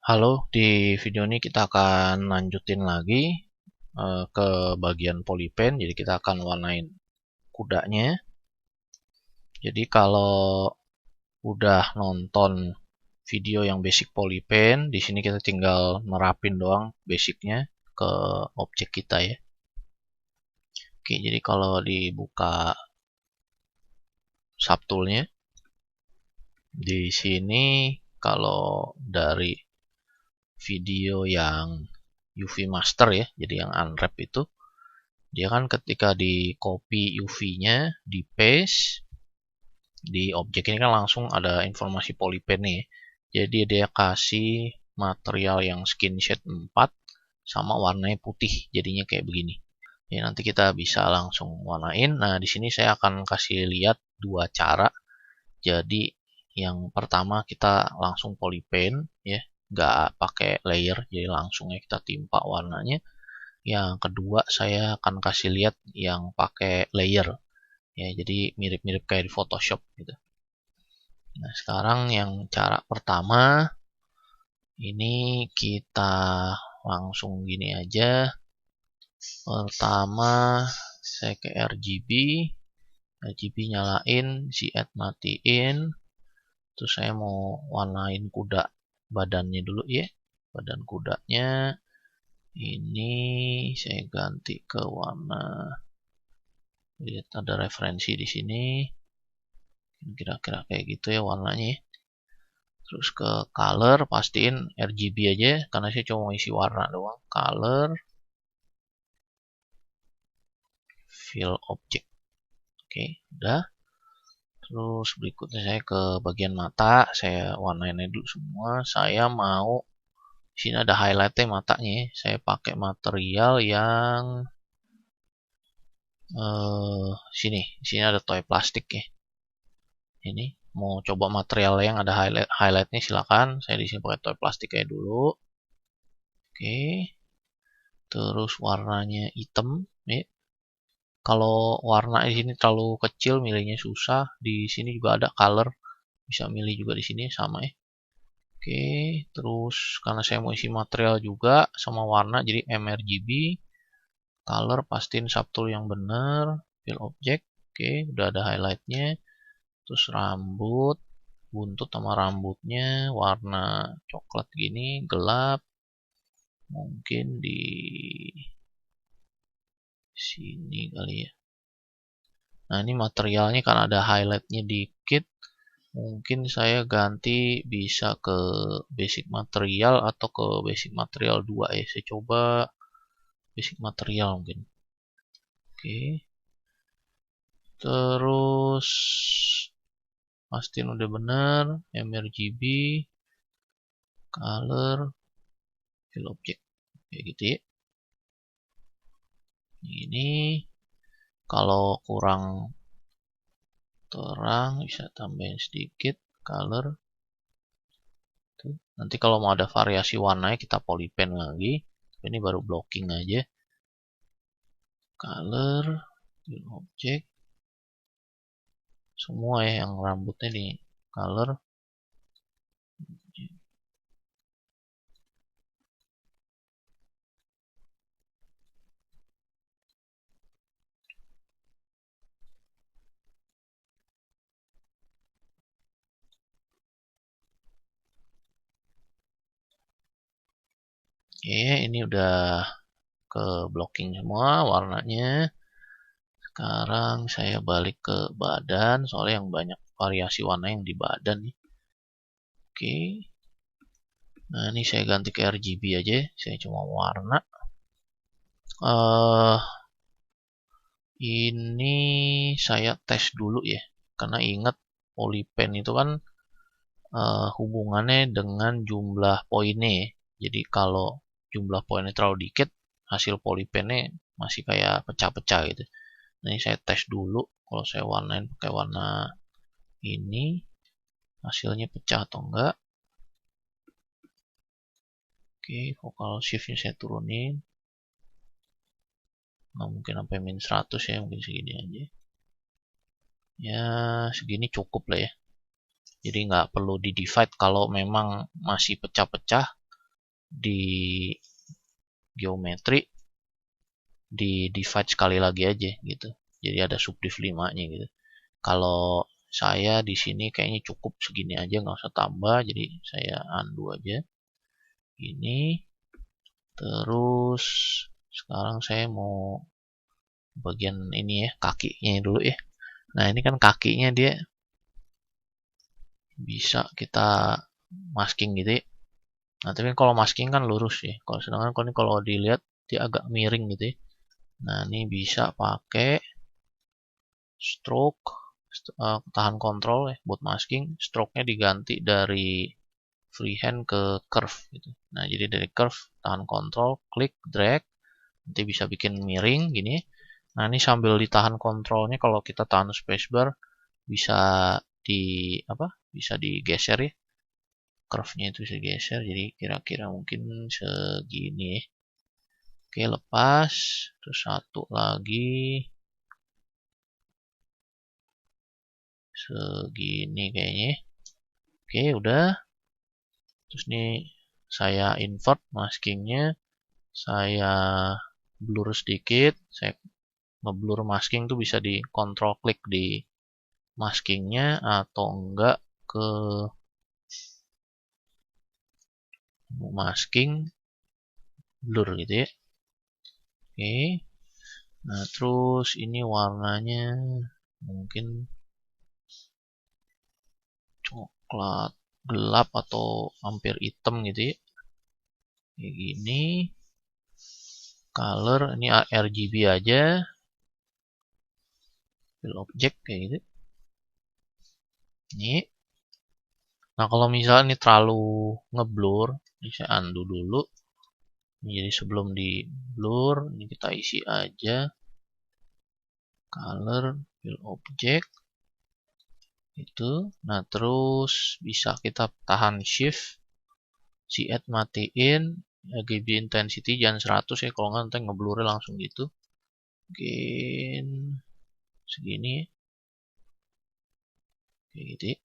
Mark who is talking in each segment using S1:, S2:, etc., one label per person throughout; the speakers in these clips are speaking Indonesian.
S1: Halo, di video ini kita akan lanjutin lagi ke bagian polypen. Jadi kita akan warnain kudanya. Jadi kalau udah nonton video yang basic polypen, di sini kita tinggal nerapin doang basicnya ke objek kita ya. Oke, jadi kalau dibuka subtoolnya, di sini kalau dari video yang UV master ya, jadi yang unwrap itu, dia kan ketika di copy UV-nya, di paste di objek ini kan langsung ada informasi polypen nih. Jadi dia kasih material yang skin shade 4 sama warnanya putih, jadinya kayak begini. Ya, nanti kita bisa langsung warnain. Nah, di sini saya akan kasih lihat dua cara. Jadi yang pertama kita langsung polypen ya, nggak pakai layer, jadi langsung ya kita timpa warnanya. Yang kedua saya akan kasih lihat yang pakai layer ya, jadi mirip-mirip kayak di Photoshop gitu. Nah, sekarang yang cara pertama ini kita langsung gini aja. Pertama saya ke RGB nyalain, Z matiin. Terus saya mau warnain kuda badannya dulu ya. Badan kudanya ini saya ganti ke warna, lihat ada referensi di sini, kira-kira kayak gitu ya warnanya. Terus ke color, pastiin RGB aja karena saya cuma mau isi warna doang. Color, fill object. Oke, udah. Terus berikutnya saya ke bagian mata, saya warnain dulu semua. Saya mau sini ada highlightnya matanya. Saya pakai material yang sini ada toy plastik ya. Ini mau coba material yang ada highlightnya silakan. Saya di sini pakai toy plastik kayak dulu. Oke. Terus warnanya hitam ya. Kalau warna di sini terlalu kecil milihnya susah. Di sini juga ada color, bisa milih juga di sini sama ya. Oke, terus karena saya mau isi material juga sama warna jadi mRGB. Color pastiin subtool yang benar, fill object. Oke, udah ada highlightnya. Terus rambut, buntut sama rambutnya warna coklat gini, gelap. Mungkin di sini kali ya. Nah, ini materialnya kan ada highlightnya dikit. Mungkin saya ganti bisa ke basic material atau ke basic material 2 ya. Saya coba basic material mungkin. Oke. Terus pastiin udah bener, mRGB, color, fill object. Kayak gitu ya. Ini kalau kurang terang bisa tambahin sedikit color. Tuh. Nanti kalau mau ada variasi warnanya kita polypen lagi. Ini baru blocking aja. Color, fill object. Semua ya yang rambutnya di color. Oke, ini udah ke blocking semua warnanya. Sekarang saya balik ke badan, soalnya yang banyak variasi warna yang di badan nih. Oke. Nah, ini saya ganti ke RGB aja. Saya cuma warna. Ini saya tes dulu ya. Karena ingat polypen itu kan hubungannya dengan jumlah poinnya ya. Jadi kalau jumlah poinnya terlalu dikit, hasil polypennya masih kayak pecah-pecah gitu. Nah, ini saya tes dulu. Kalau saya warnain pakai warna ini, hasilnya pecah atau enggak. Oke, focal shiftnya saya turunin. Nggak mungkin sampai min 100 ya, mungkin segini aja. Ya, segini cukup lah ya. Jadi nggak perlu di divide kalau memang masih pecah-pecah. di geometri di divide sekali lagi aja gitu. Jadi ada subdiv 5-nya gitu. Kalau saya di sini kayaknya cukup segini aja, nggak usah tambah, jadi saya undo aja ini. Terus sekarang saya mau bagian ini ya, kakinya dulu ya. Nah ini kan kakinya dia bisa kita masking gitu ya. Nah tapi kalau masking kan lurus ya, kalau sedangkan kalau dilihat dia agak miring gitu ya. Nah ini bisa pakai stroke, tahan kontrol ya buat masking. Stroke-nya diganti dari freehand ke curve gitu. Nah jadi dari curve tahan kontrol, klik, drag, nanti bisa bikin miring gini. Nah ini sambil ditahan kontrolnya, kalau kita tahan spacebar bisa di apa? Bisa digeser ya. Curve-nya itu bisa digeser, jadi kira-kira mungkin segini ya. Oke, lepas. Terus satu lagi segini kayaknya. Oke, udah. Terus nih saya invert maskingnya, saya blur sedikit. Saya ngeblur masking tuh bisa di control klik di maskingnya, atau enggak ke masking blur gitu ya. Oke. Nah, terus ini warnanya mungkin coklat gelap atau hampir hitam gitu ya. Kayak gini. Color ini RGB aja. Fill object kayak gitu. Ini. Nah, kalau misalnya ini terlalu ngeblur, ini saya undo dulu. Jadi sebelum di blur, ini kita isi aja color fill object itu. Nah, terus bisa kita tahan shift, si add matiin, RGB intensity jangan 100 ya, kalau nggak nanti ngeblurnya langsung gitu. Mungkin segini ya. Kayak gitu ya.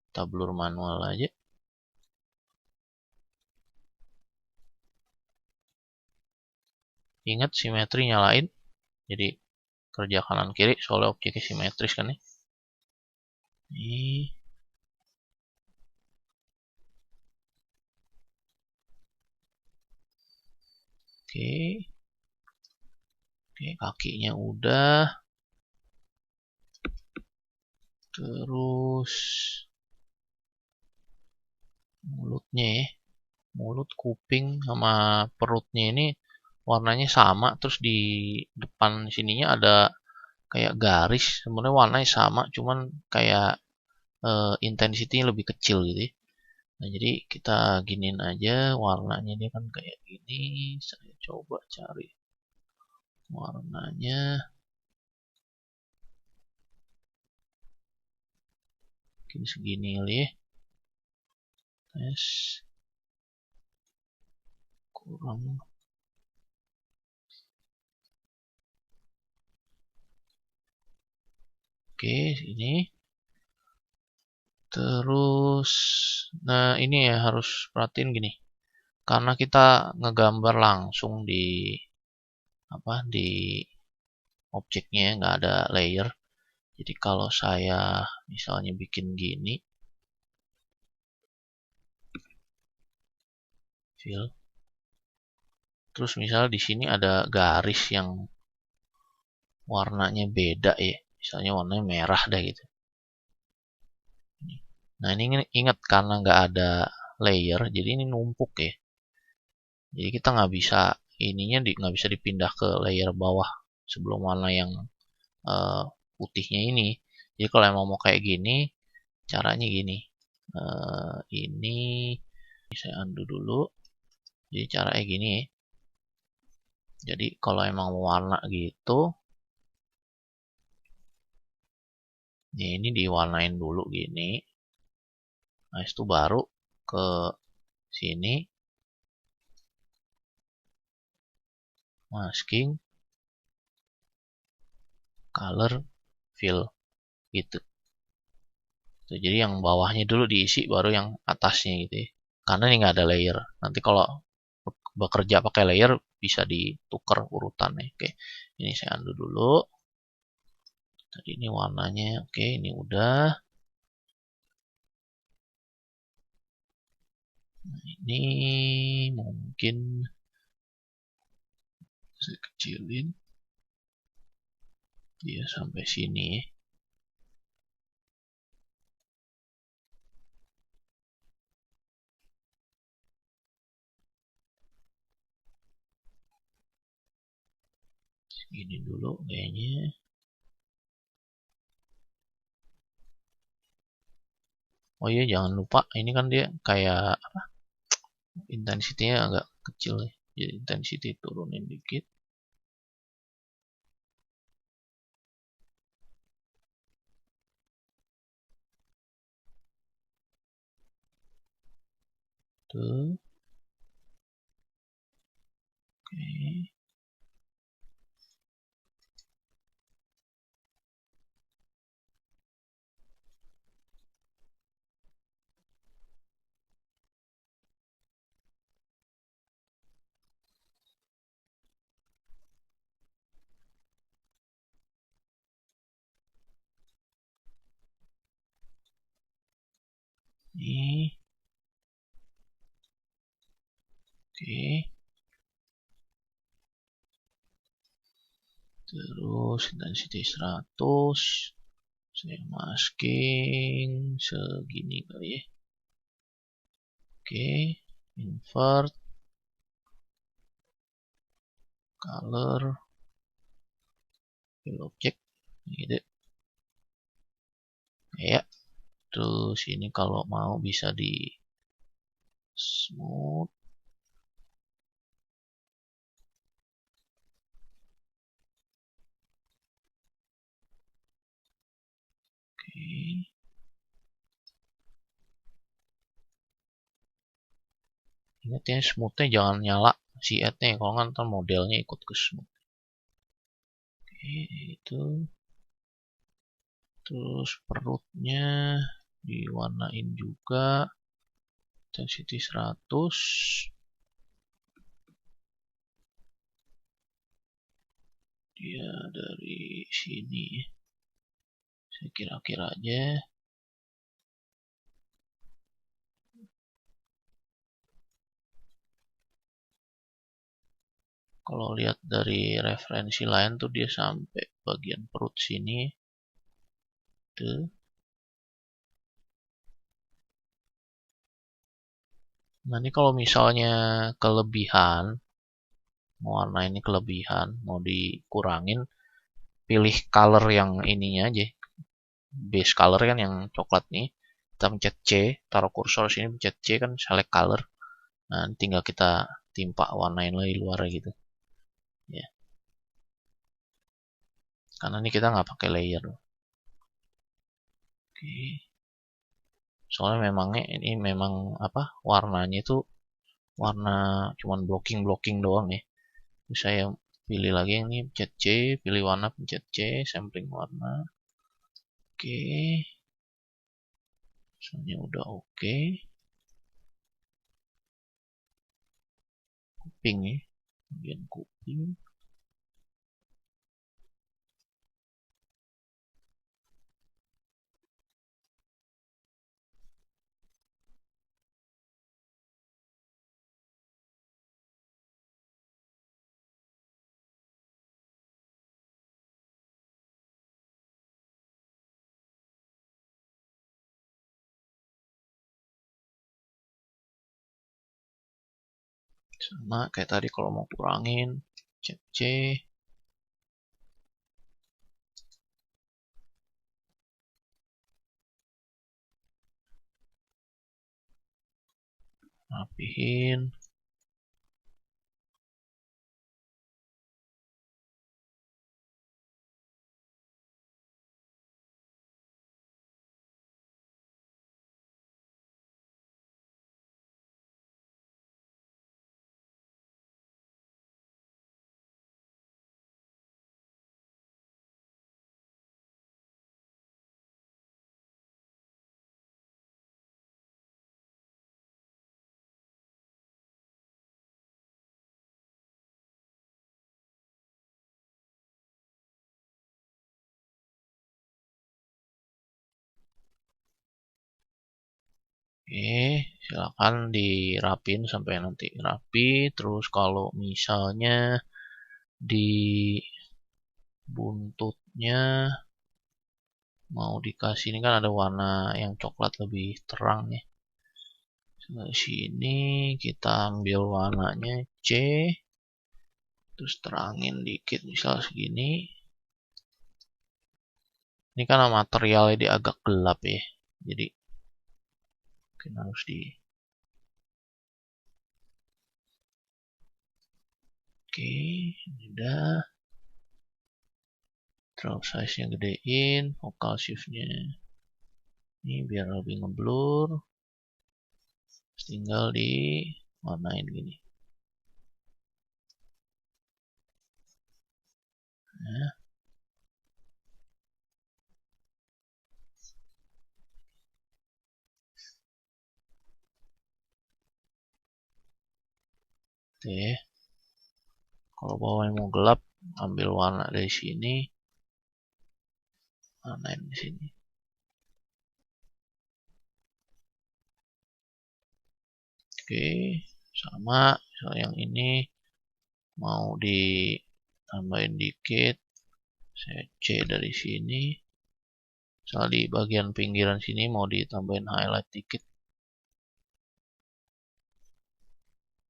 S1: Kita blur manual aja. Ingat simetri nyalain, jadi kerja kanan kiri soalnya objeknya simetris kan ya. Ini oke. Oke, kakinya udah. Terus mulutnya ya. Mulut, kuping, sama perutnya ini warnanya sama. Terus di depan sininya ada kayak garis. Sebenarnya warnanya sama, cuman kayak intensity lebih kecil gitu ya. Nah, jadi kita giniin aja warnanya, dia kan kayak gini. Saya coba cari warnanya. Mungkin segini kali ya. Tes. Kurang. Oke, ini. Terus, nah ini ya harus perhatiin gini. Karena kita ngegambar langsung di apa di objeknya, nggak ada layer. Jadi kalau saya misalnya bikin gini, fill, terus misalnya di sini ada garis yang warnanya beda ya, misalnya warnanya merah dah gitu. Nah ini ingat karena nggak ada layer, jadi ini numpuk ya. Jadi kita nggak bisa ininya nggak bisa dipindah ke layer bawah sebelum warna yang putihnya ini. Jadi kalau emang mau kayak gini, caranya gini. Ini saya undo dulu. Jadi caranya gini. Jadi kalau emang mau warna gitu, ini diwarnain dulu gini. Nah itu baru ke sini, masking, color, fill gitu. Jadi yang bawahnya dulu diisi, baru yang atasnya gitu ya. karena ini nggak ada layer. Nanti kalau bekerja pakai layer bisa ditukar urutannya. Oke, ini saya undo dulu. Tadi ini warnanya, oke, ini udah. Nah, ini mungkin saya kecilin dia sampai sini. Ini dulu kayaknya. Oh iya, jangan lupa ini kan dia kayak apa? Intensity-nya agak kecil ya. Jadi intensity turunin dikit. Tuh. Oke. Ini. Oke. Terus intensity 100. Saya masking segini kali ya. Oke. Invert. Color. Fill object. Gitu. Ya. Terus ini kalau mau bisa di smooth. Oke. Ingat ya, smoothnya jangan nyala si add-nya, kalau nggak modelnya ikut ke smooth. Oke, itu. Terus perutnya diwarnain juga. Intensity 100. Dia dari sini. Saya kira-kira aja. Kalau lihat dari referensi lain tuh dia sampai bagian perut sini. Tuh. Nah ini kalau misalnya kelebihan, mau warna ini kelebihan, mau dikurangin, pilih color yang ininya aja. Base color kan yang coklat nih. Kita pencet C, taruh kursor sini, pencet C kan select color. Nah tinggal kita timpa warnain lagi luar gitu. Ya. Karena ini kita nggak pakai layer. Oke. Soalnya memangnya ini memang apa warnanya itu warna cuman blocking doang ya. Terus saya pilih lagi ini pencet C, pilih warna pencet C, sampling warna. Oke. Misalnya udah oke. Kuping ya. Bagian kuping. Sama kayak tadi kalau mau kurangin, pencet C. Rapihin. Oke, silakan dirapin sampai nanti rapi. Terus kalau misalnya di buntutnya mau dikasih, ini kan ada warna yang coklat lebih terang nih. Sini kita ambil warnanya C, terus terangin dikit, misal segini. Ini kan materialnya dia agak gelap ya, jadi mungkin harus di. Oke, ini udah. Terus size-nya gedein, focal shift-nya ini biar lebih ngeblur. Tinggal di warnain gini. Nah, oke. Kalau bawahnya mau gelap, ambil warna dari sini, warnain di sini. Oke, sama. Misal yang ini mau ditambahin dikit, saya C dari sini. Misal di bagian pinggiran sini mau ditambahin highlight dikit.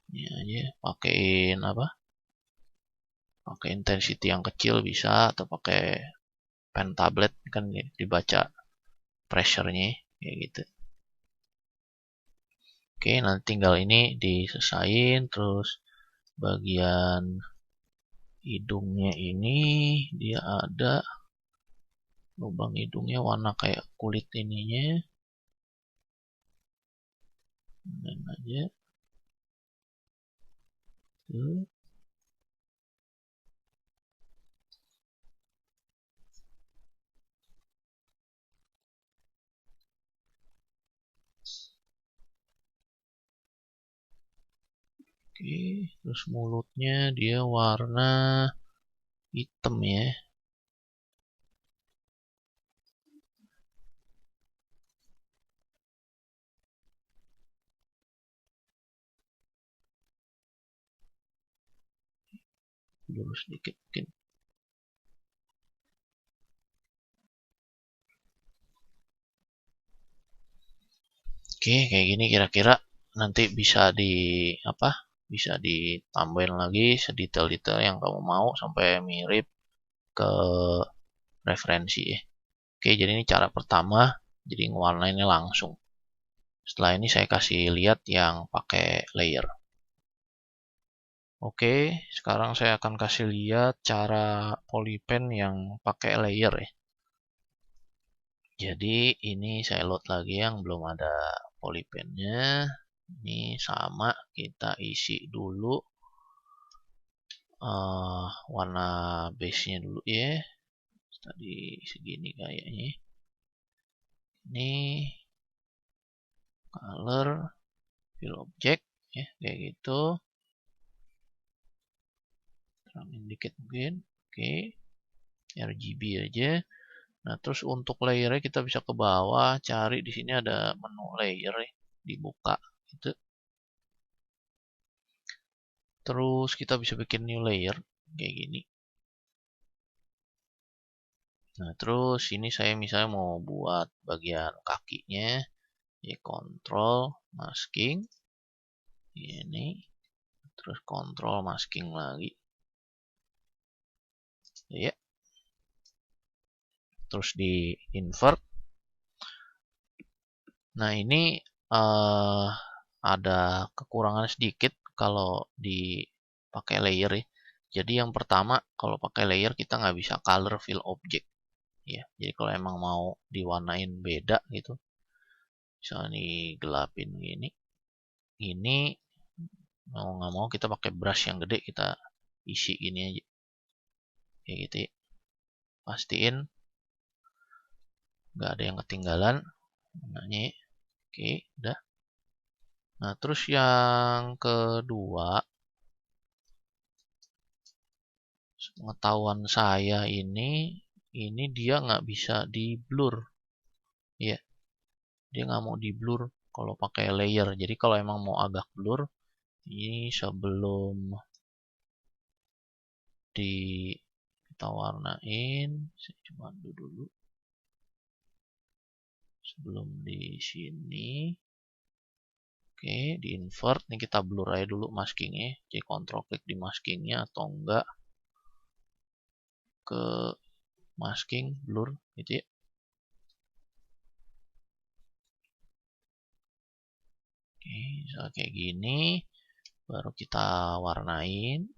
S1: Ini aja, pakein apa? Pakai intensity yang kecil bisa, atau pakai pen tablet kan dibaca pressure-nya kayak gitu. Oke, nanti tinggal ini disesain, terus bagian hidungnya ini dia ada lubang hidungnya warna kayak kulit ininya. Dan aja. Tuh. Oke, terus mulutnya dia warna hitam ya. Dulu sedikit mungkin. Oke, kayak gini kira-kira nanti bisa di apa? Bisa ditambahin lagi sedetail-detail yang kamu mau sampai mirip ke referensi ya. Oke, jadi ini cara pertama, jadi ngewarnainnya langsung. Setelah ini saya kasih lihat yang pakai layer. Oke, sekarang saya akan kasih lihat cara polypen yang pakai layer ya. Jadi ini saya load lagi yang belum ada polypennya. Ini sama, kita isi dulu warna base-nya dulu ya. Tadi segini kayaknya. Ini color, fill object ya, kayak gitu. Terangin dikit mungkin. Oke, RGB aja. Nah, terus untuk layernya kita bisa ke bawah, cari di sini ada menu layer ya, dibuka gitu. Terus kita bisa bikin new layer kayak gini. Nah, terus ini saya misalnya mau buat bagian kakinya, ya kontrol masking ini, terus kontrol masking lagi. Ya. Terus di invert. Nah, ini ada kekurangan sedikit kalau dipakai layer ya. Jadi yang pertama, kalau pakai layer kita nggak bisa color fill object ya. Jadi kalau emang mau diwarnain beda gitu, misalnya digelapin gini, ini mau nggak mau kita pakai brush yang gede, kita isi gini aja, kayak gitu ya. Pastiin nggak ada yang ketinggalan warnanya. Oke, udah. Nah, terus yang kedua, pengetahuan saya ini dia nggak bisa di blur ya, dia nggak mau di blur. kalau pakai layer. Jadi kalau emang mau agak blur, ini sebelum kita warnain, saya coba dulu sebelum di sini. Oke, di invert nih, kita blur aja dulu maskingnya. Jadi kontrol klik di maskingnya atau enggak ke masking blur gitu ya. Oke, misalnya kayak gini, baru kita warnain.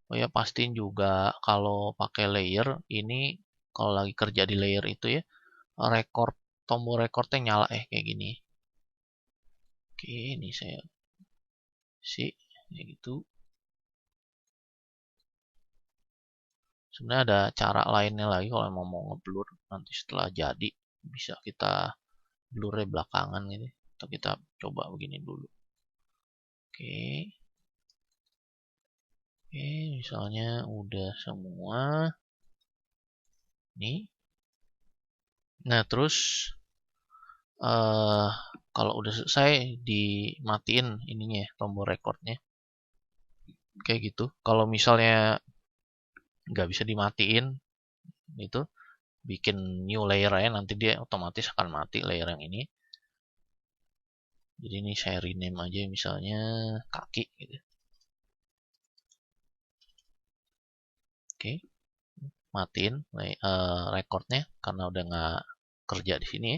S1: Oh ya, pastiin juga kalau pakai layer ini, kalau lagi kerja di layer itu ya, record, tombol recordnya nyala kayak gini. Oke, ini saya kayak gitu. Sebenarnya ada cara lainnya lagi kalau mau ngeblur nanti setelah jadi, bisa kita blurnya belakangan gitu. Atau kita coba begini dulu. Oke. Oke, misalnya udah semua. Nih. Nah, terus kalau udah selesai dimatiin ininya ya, tombol recordnya. Kayak gitu. Kalau misalnya nggak bisa dimatiin, itu bikin new layer aja, nanti dia otomatis akan mati layer yang ini. Jadi ini saya rename aja misalnya kaki gitu. Oke, matiin recordnya karena udah nggak kerja di sini.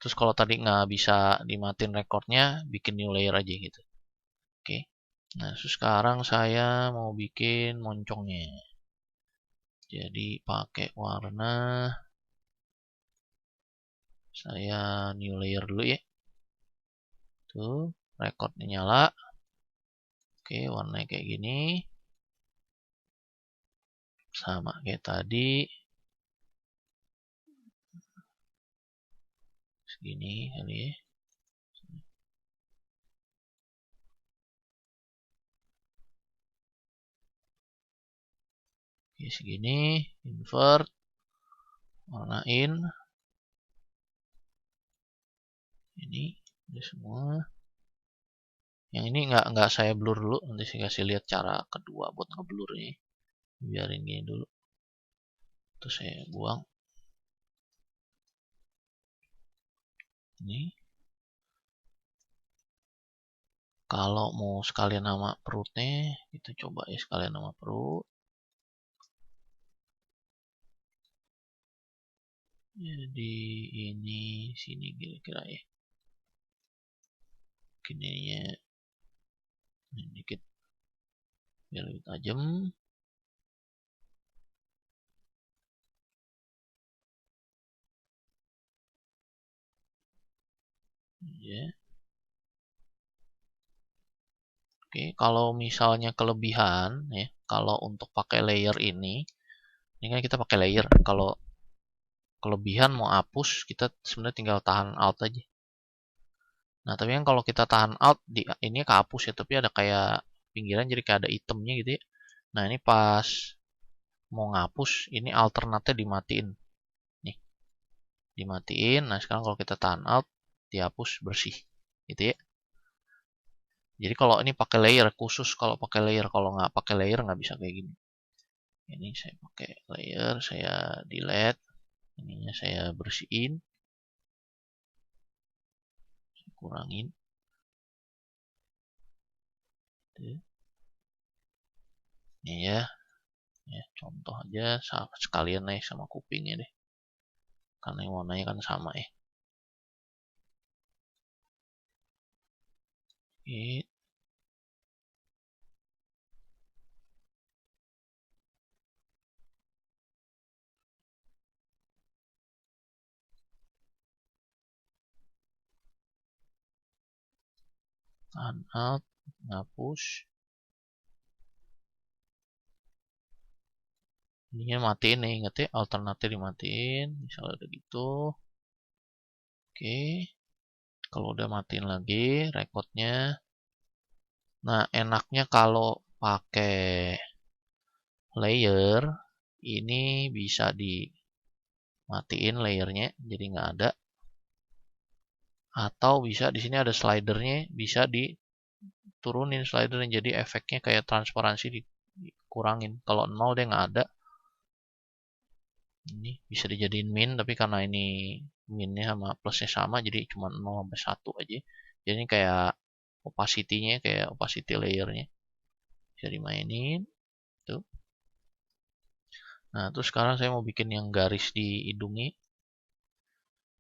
S1: Terus kalau tadi nggak bisa dimatiin recordnya, bikin new layer aja gitu. Oke. Nah, terus sekarang saya mau bikin moncongnya. Jadi pakai warna, saya new layer dulu ya. Tuh, recordnya nyala. Oke, warnanya kayak gini. Sama kayak tadi. Segini kali ya. Oke, segini. Invert. Warnain. Ini udah semua. Yang ini nggak saya blur dulu. Nanti saya kasih lihat cara kedua buat ngeblur ini. Biarin gini dulu. Terus saya buang. Ini. Kalau mau sekalian nama perutnya, kita coba ya sekalian nama perut. Jadi ini sini kira-kira ya. Gininya dikit biar lebih tajam. Ya. Oke, kalau misalnya kelebihan ya, kalau untuk pakai layer ini kan kita pakai layer. Kalau kelebihan mau hapus, kita sebenarnya tinggal tahan alt aja. Nah, tapi kan kalau kita tahan alt di ini kehapus ya, tapi ada kayak pinggiran jadi kayak ada itemnya gitu ya. Nah, ini pas mau ngapus, ini alternatnya dimatiin. Nih, dimatiin. Nah, sekarang kalau kita tahan alt, dihapus bersih. Gitu ya. Jadi kalau ini pakai layer khusus, kalau pakai layer, kalau nggak pakai layer nggak bisa kayak gini. Ini saya pakai layer, saya delete, ininya saya bersihin, saya kurangin. Ini ya, contoh aja sekalian nih sama kupingnya deh, karena yang warnanya kan sama ya. Oke. Tahan alt, ngapus. Ininya matiin nih, inget ya, alternatif dimatiin, misalnya udah gitu. Oke, kalau udah matiin lagi recordnya. Nah, enaknya kalau pakai layer, ini bisa dimatiin layernya, jadi nggak ada. Atau bisa di sini ada slidernya, bisa diturunin slidernya, jadi efeknya kayak transparansi dikurangin. Kalau 0 dia nggak ada. Ini bisa dijadiin min, tapi karena ini minnya sama plusnya sama, jadi cuma 0 sampai 1 aja. Jadi ini kayak opacity-nya, kayak opacity layer-nya bisa dimainin tuh. Nah, terus sekarang saya mau bikin yang garis di hidungnya.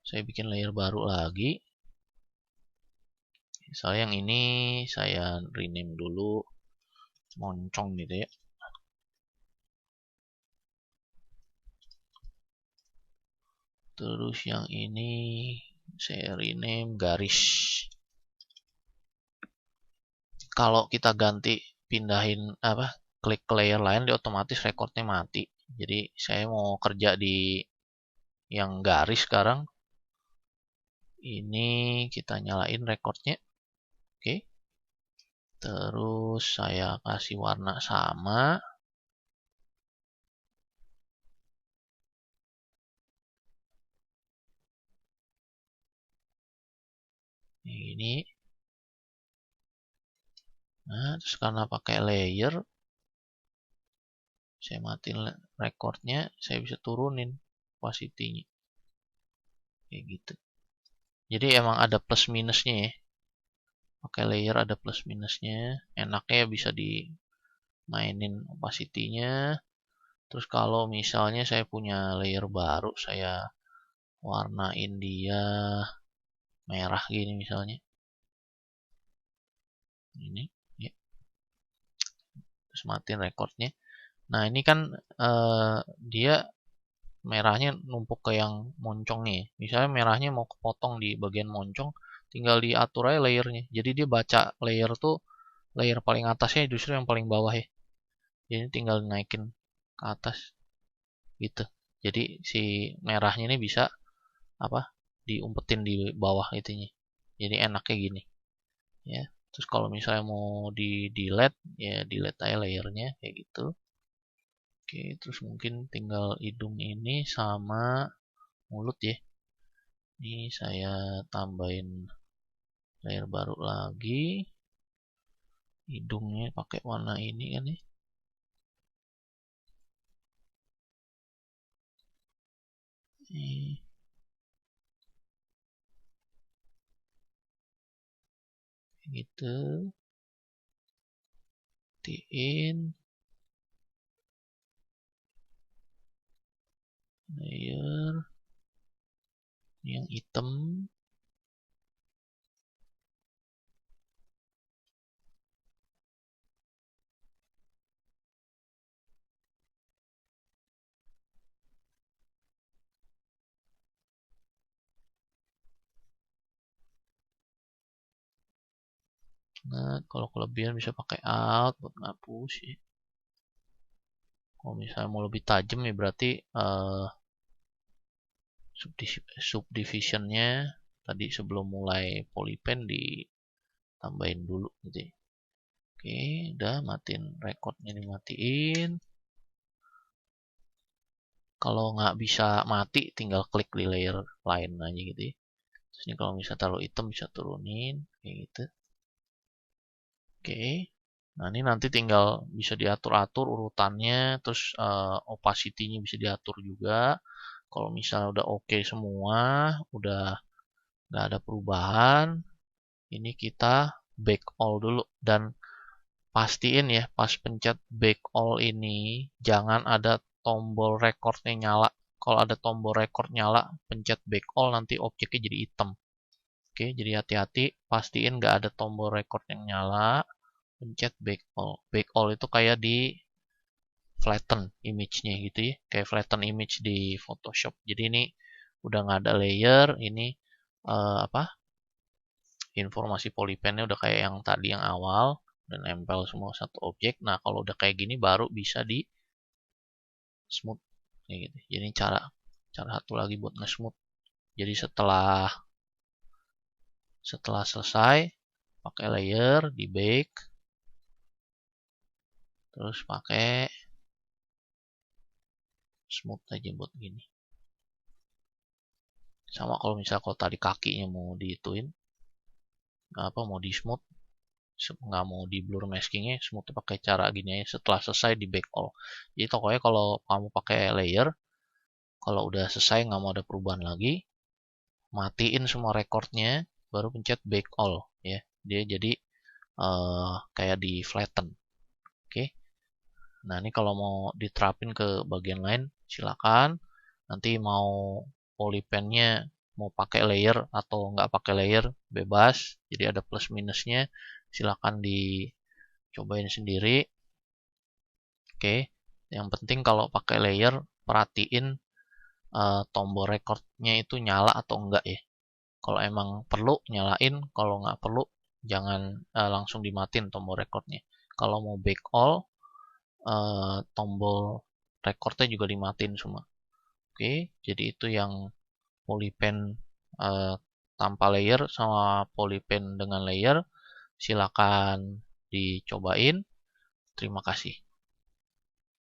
S1: Saya bikin layer baru lagi. Misalnya yang ini saya rename dulu moncong gitu ya. Terus yang ini saya rename garis. Kalau kita ganti pindahin apa, klik ke layer lain, dia otomatis recordnya mati. Jadi saya mau kerja di yang garis sekarang. Ini kita nyalain recordnya. Oke. Terus saya kasih warna sama. Ini. Nah, terus karena pakai layer, saya matiin recordnya, saya bisa turunin opacity-nya. Kayak gitu. Jadi emang ada plus minusnya ya. Pakai layer ada plus minusnya. Enaknya bisa dimainin opacity-nya. Terus kalau misalnya saya punya layer baru, saya warnain dia merah gini misalnya. Ini ya. Terus matiin recordnya. Nah, ini kan dia merahnya numpuk ke yang moncong nih. Misalnya merahnya mau kepotong di bagian moncong, tinggal diatur aja layernya. Jadi dia baca layer tuh, layer paling atasnya justru yang paling bawah ya. Jadi tinggal naikin ke atas gitu. Jadi si merahnya ini bisa apa? Diumpetin di bawah itunya. Jadi enaknya gini ya. Terus kalau misalnya mau di delete ya delete aja layernya kayak gitu. Oke, terus mungkin tinggal hidung ini sama mulut ya. Ini saya tambahin layer baru lagi. Hidungnya pakai warna ini kan ya. Ini gitu. Tiin layer yang hitam. Nah, kalau kelebihan bisa pakai alt buat ngapus ya. Kalau misalnya mau lebih tajam ya berarti subdivisionnya tadi sebelum mulai polypen ditambahin dulu gitu ya. Oke, udah matiin recordnya dimatiin. Kalau nggak bisa mati, tinggal klik di layer lain aja gitu ya. Terus ini kalau bisa terlalu hitam bisa turunin kayak gitu. Oke. Nah, ini nanti tinggal bisa diatur-atur urutannya, terus opacity-nya bisa diatur juga. Kalau misalnya udah oke semua, udah nggak ada perubahan, ini kita back all dulu dan pastiin ya pas pencet back all ini jangan ada tombol recordnya nyala. Kalau ada tombol record nyala, pencet back all nanti objeknya jadi hitam. Oke, jadi hati-hati, pastiin nggak ada tombol record yang nyala, pencet back all. Back all itu kayak di flatten image-nya gitu ya, kayak flatten image di Photoshop. Jadi ini udah nggak ada layer, ini apa? Informasi polypennya udah kayak yang tadi yang awal dan nempel semua satu objek. Nah, kalau udah kayak gini baru bisa di smooth kayak gitu. Jadi cara cara satu lagi buat nge-smooth. Jadi setelah setelah selesai pakai layer di bake terus pakai smooth aja buat gini. Sama kalau misalnya kalau tadi kakinya mau diituin, mau di smooth, nggak mau di blur maskingnya, smooth pakai cara gini ya, setelah selesai di back all. Jadi pokoknya kalau kamu pakai layer, kalau udah selesai nggak mau ada perubahan lagi, matiin semua recordnya, baru pencet back all ya. Dia jadi kayak di flatten. Oke. Nah ini kalau mau diterapin ke bagian lain, silakan. Nanti mau polypennya mau pakai layer atau nggak pakai layer bebas. Jadi ada plus minusnya. Silakan dicobain sendiri. Oke. Yang penting kalau pakai layer perhatiin tombol recordnya itu nyala atau enggak ya. Kalau emang perlu nyalain, kalau nggak perlu jangan langsung dimatiin tombol recordnya. Kalau mau back all, tombol recordnya juga dimatiin semua. Oke, jadi itu yang polypen uh, tanpa layer sama polypen dengan layer. Silakan dicobain. Terima kasih.